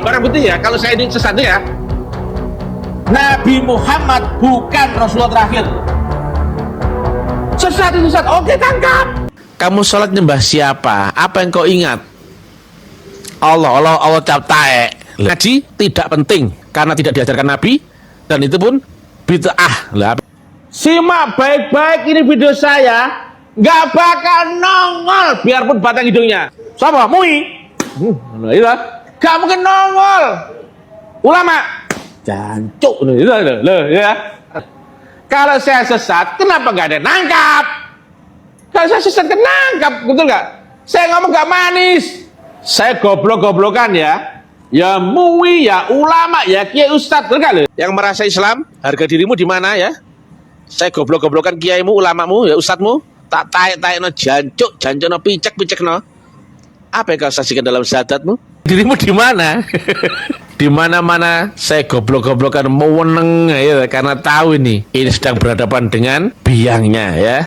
Barang bukti ya, kalau saya ini sesat ya, Nabi Muhammad bukan Rasulullah terakhir. Sesat itu sesat, oke tangkap. Kamu sholat nyembah siapa? Apa yang kau ingat? Allah cap tae. Ngaji tidak penting karena tidak diajarkan Nabi, dan itu pun bid'ah lah. Simak baik-baik ini video saya, nggak bakal nongol biarpun batang hidungnya. Siapa? Mui? Gak mungkin nongol. Ulama jancuk ya. Kalau saya sesat, kenapa nggak ada nangkap? Kalau saya sesat kan nangkap, betul nggak? Saya ngomong nggak manis. Saya goblok-goblokan ya. Ya mui, ya ulama, ya kiai ustadz, betul nggak? Yang merasa Islam, harga dirimu di mana ya? Saya goblok-goblokan kiaimu, ulamamu, ya ustadzmu, tak taek-taek no jancuk no picek no. Apa yang kau saksikan dalam syahadatmu? Dirimu di mana? Di mana-mana saya goblok-goblokan meweneng ya, karena tahu ini sedang berhadapan dengan biangnya ya.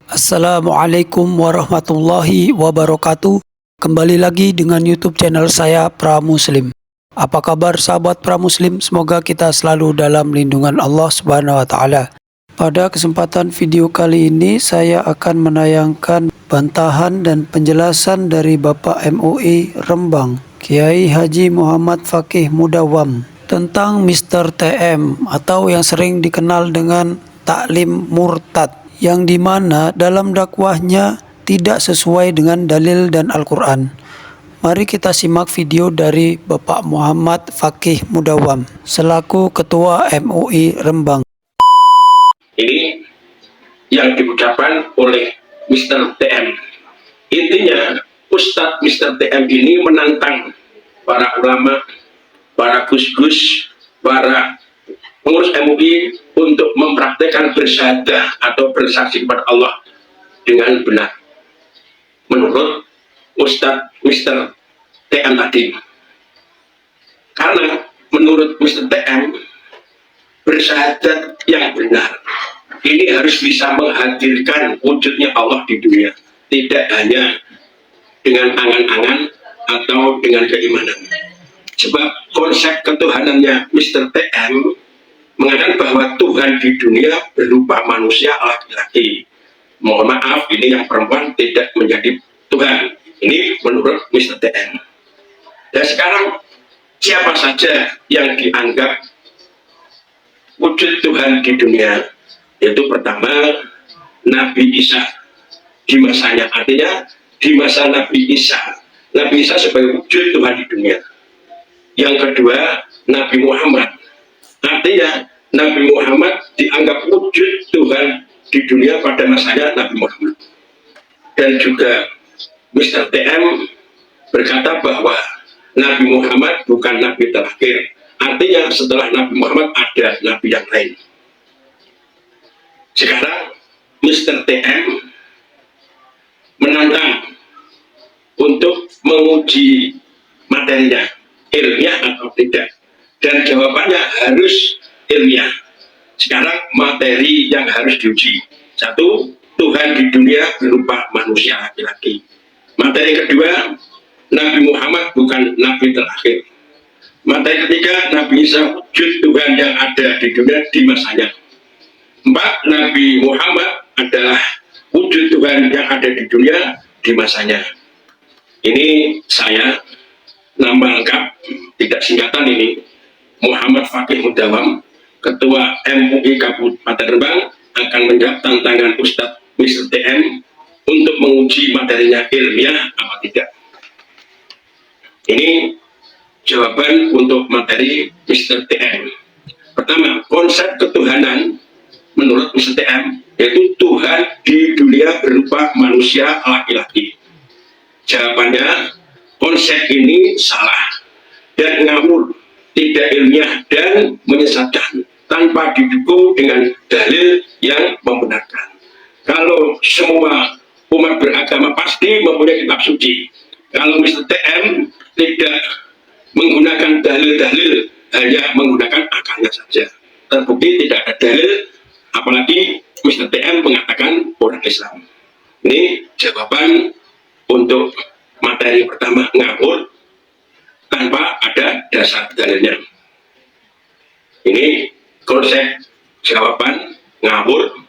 Assalamualaikum warahmatullahi wabarakatuh. Kembali lagi dengan YouTube channel saya Pramuslim. Apa kabar sahabat Pramuslim? Semoga kita selalu dalam lindungan Allah Subhanahu wa taala. Pada kesempatan video kali ini saya akan menayangkan bantahan dan penjelasan dari Bapak MUI Rembang, Kiai Haji Muhammad Fakih Mudawam, tentang Mr. TM atau yang sering dikenal dengan taklim murtad, yang dimana dalam dakwahnya tidak sesuai dengan dalil dan Al-Quran. Mari kita simak video dari Bapak Muhammad Fakih Mudawam selaku Ketua MUI Rembang. Ini yang diucapkan oleh Mr. TM. Intinya Ustadz Mr. TM ini menantang para ulama, para gus-gus, para pengurus MUI untuk mempraktekkan bersyahadah atau bersaksi kepada Allah dengan benar menurut Ustadz Mr. TM tadi. Karena menurut Mr. TM, bersyahadat yang benar ini harus bisa menghadirkan wujudnya Allah di dunia, tidak hanya dengan angan-angan atau dengan keimanan. Sebab konsep ketuhanannya Mr. TM mengatakan bahwa Tuhan di dunia berupa manusia laki-laki. Mohon maaf, ini yang perempuan tidak menjadi Tuhan. Ini menurut Mr. TM. Dan sekarang siapa saja yang dianggap wujud Tuhan di dunia? Yaitu pertama Nabi Isa di masanya, artinya di masa Nabi Isa sebagai wujud Tuhan di dunia. Yang kedua Nabi Muhammad, artinya Nabi Muhammad dianggap wujud Tuhan di dunia pada masanya Nabi Muhammad. Dan juga Mr. TM berkata bahwa Nabi Muhammad bukan Nabi terakhir, artinya setelah Nabi Muhammad ada Nabi yang lain. Sekarang Mr. TM menantang untuk menguji materinya, ilmiah atau tidak, dan jawabannya harus ilmiah. Sekarang materi yang harus diuji, satu, Tuhan di dunia berupa manusia laki-laki. Materi kedua, Nabi Muhammad bukan Nabi terakhir. Materi ketiga, Nabi Isa wujud Tuhan yang ada di dunia di masanya. 4. Nabi Muhammad adalah wujud Tuhan yang ada di dunia di masanya. Ini saya, nama lengkap, tidak singkatan ini, Muhammad Fakih Mudawam, Ketua MUI Kabupaten Rembang, akan menjawab tantangan Ustadz Mr. TM untuk menguji materinya ilmiah apa tidak. Ini jawaban untuk materi Mr. TM. Pertama, konsep ketuhanan menurut Mr. TM yaitu Tuhan di dunia berupa manusia laki-laki. Jawabannya, konsep ini salah dan ngawur, tidak ilmiah dan menyesatkan tanpa didukung dengan dalil yang membenarkan. Kalau semua umat beragama pasti mempunyai kitab suci. Kalau Mr. TM tidak menggunakan dalil-dalil, hanya menggunakan akalnya saja, terbukti tidak ada dalil. Apalagi Mr. TM mengatakan orang Islam. Ini jawaban untuk materi pertama, ngawur, tanpa ada dasar dalilnya. Ini konsep jawaban ngawur.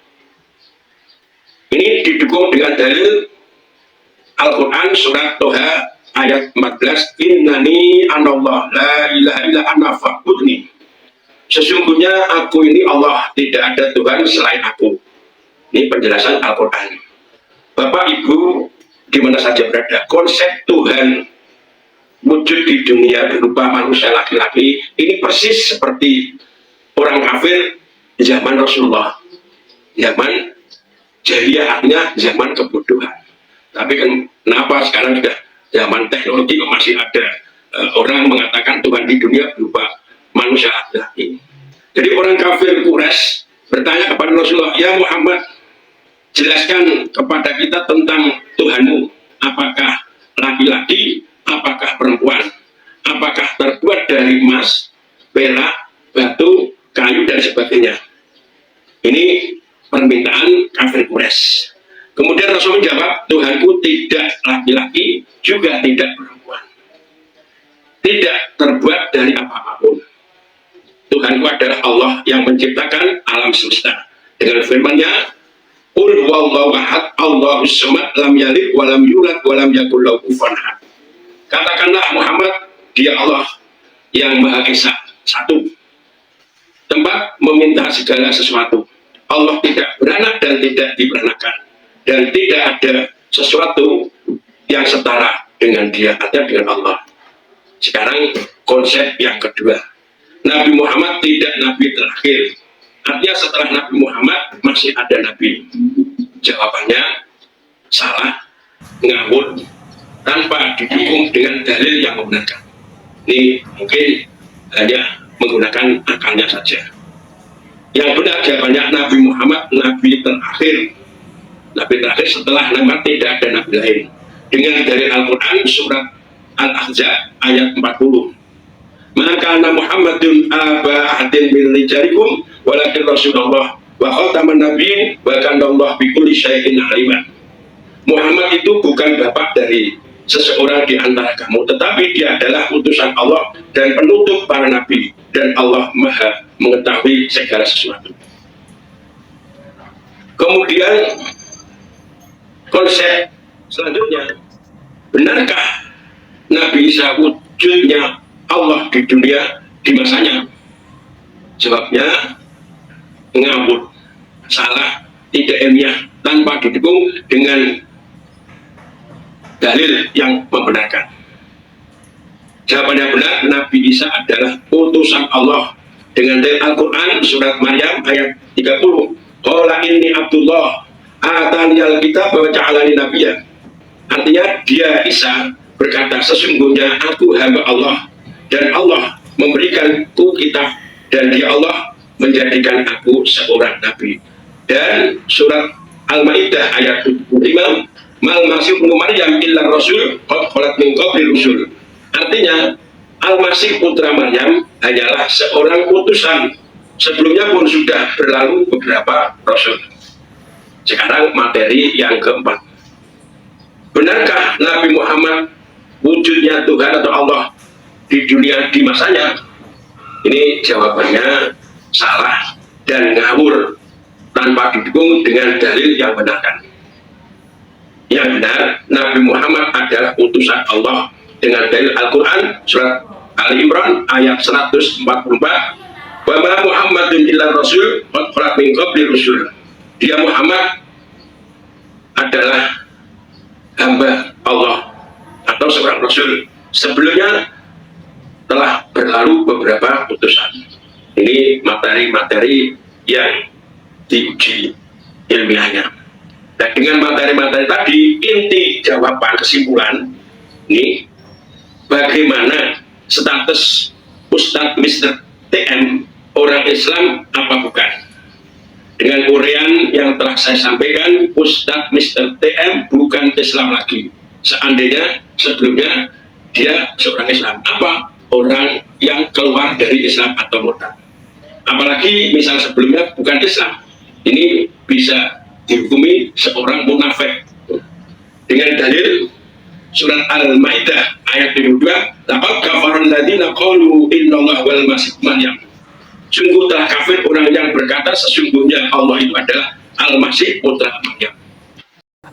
Ini didukung dengan dalil Al-Quran surat Toha ayat 14, innani anallah la ilaha illa ana fa'budni. Sesungguhnya aku ini Allah, tidak ada Tuhan selain aku. Ini penjelasan Al-Quran. Bapak Ibu di mana saja berada, konsep Tuhan wujud di dunia berupa manusia laki-laki ini persis seperti orang kafir zaman Rasulullah, zaman jahiliyah, artinya zaman kebodohan. Tapi kenapa sekarang sudah zaman teknologi kok masih ada orang mengatakan Tuhan di dunia berupa manusia laki-laki. Jadi orang kafir Quraisy bertanya kepada Rasulullah, ya Muhammad, jelaskan kepada kita tentang Tuhanmu, apakah laki-laki, apakah perempuan, apakah terbuat dari emas, perak, batu, kayu, dan sebagainya. Ini permintaan kafir Quraisy. Kemudian Rasul menjawab, Tuhanku tidak laki-laki, juga tidak perempuan, tidak terbuat dari apapun. Tuhanku adalah Allah yang menciptakan alam semesta. Dengan firman-Nya, Qul huwallahu ahad, Allahus samad, lam yalid wa lam yulad wa lam yakul lahu kufuwan ahad. Katakanlah Muhammad, Dia Allah yang Maha Esa, satu, tempat meminta segala sesuatu. Allah tidak beranak dan tidak diperanakan, dan tidak ada sesuatu yang setara dengan Dia, artinya dengan Allah. Sekarang konsep yang kedua, Nabi Muhammad tidak nabi terakhir, artinya setelah Nabi Muhammad masih ada nabi. Jawabannya salah, ngawur, tanpa didukung dengan dalil yang membenarkan. Ini mungkin hanya menggunakan akalnya saja. Yang benar jawabannya Nabi Muhammad nabi terakhir. Nabi terakhir setelah nama tidak ada nabi lain. Dengan dari Al-Quran surat Al-Ahzab ayat 40. Maka Muhammadun aba ahadin min rijalikum walakin Rasulullah wa khataman nabiyyin wa kana Allah bi kulli syai'in aliman. Muhammad itu bukan bapak dari seseorang di antara kamu, tetapi dia adalah utusan Allah dan penutup para nabi, dan Allah Maha mengetahui segala sesuatu. Kemudian konsep selanjutnya, benarkah Nabi Isa wujudnya Allah di dunia di masanya? Jawabnya ngawur, salah, tidak ilmiah, tanpa didukung dengan dalil yang membenarkan. Jawabannya benar, Nabi Isa adalah utusan Allah dengan dalil Al-Quran surat Maryam ayat 30. Qala inni Abdullah atani al-kitab wa ja'alani nabiyyan. Artinya dia Isa berkata, sesungguhnya aku hamba Allah dan Allah memberikanku kitab, dan dia Allah menjadikan aku seorang nabi. Dan surat Al-Maidah ayat 75, mal masih ibnu Maryam illa rasul qad khalat min qabli rusul. Artinya Al-Masih putra Maryam hanyalah seorang utusan, sebelumnya pun sudah berlalu beberapa rasul. Sekarang materi yang keempat, benarkah Nabi Muhammad wujudnya Tuhan atau Allah di dunia di masanya? Ini jawabannya salah dan ngawur, tanpa didukung dengan dalil yang benarkan. Yang benar, Nabi Muhammad adalah utusan Allah dengan dalil Al-Quran surat Ali Imran ayat 144. Wa ma Muhammadun illa rasul qad khalat min qabli rusul. Dia Muhammad adalah hamba Allah atau seorang rasul, sebelumnya telah berlalu beberapa utusan. Ini materi-materi yang diuji ilmiahnya. Dan dengan materi-materi tadi, inti jawaban kesimpulan ini, bagaimana status Ustadz Mr. TM orang Islam apa bukan? Dengan uraian yang telah saya sampaikan, Ustadz Mr. TM bukan Islam lagi. Seandainya sebelumnya dia seorang Islam, apa? Orang yang keluar dari Islam atau murtad. Apalagi misal sebelumnya bukan Islam, ini bisa dihukumi seorang munafik dengan dalil surat Al-Maidah ayat 22, laqad kafaral ladzina qalu innallaha wal masih Maryam. Sungguh telah kafir orang yang berkata sesungguhnya Allah itu adalah Al-Masih putra Maryam.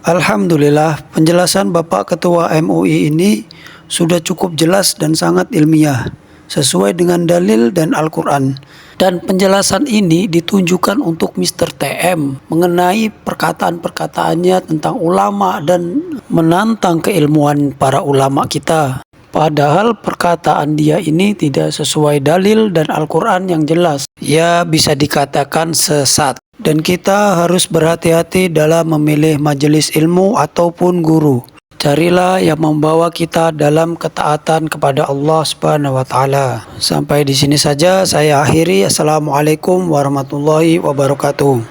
Alhamdulillah, penjelasan Bapak Ketua MUI ini sudah cukup jelas dan sangat ilmiah, sesuai dengan dalil dan Al-Quran. Dan penjelasan ini ditunjukkan untuk Mr. TM mengenai perkataan-perkataannya tentang ulama dan menantang keilmuan para ulama kita. Padahal perkataan dia ini tidak sesuai dalil dan Al-Quran yang jelas. Ya, bisa dikatakan sesat. Dan kita harus berhati-hati dalam memilih majelis ilmu ataupun guru. Carilah yang membawa kita dalam ketaatan kepada Allah Subhanahu wa taala. Sampai di sini saja saya akhiri. Assalamualaikum warahmatullahi wabarakatuh.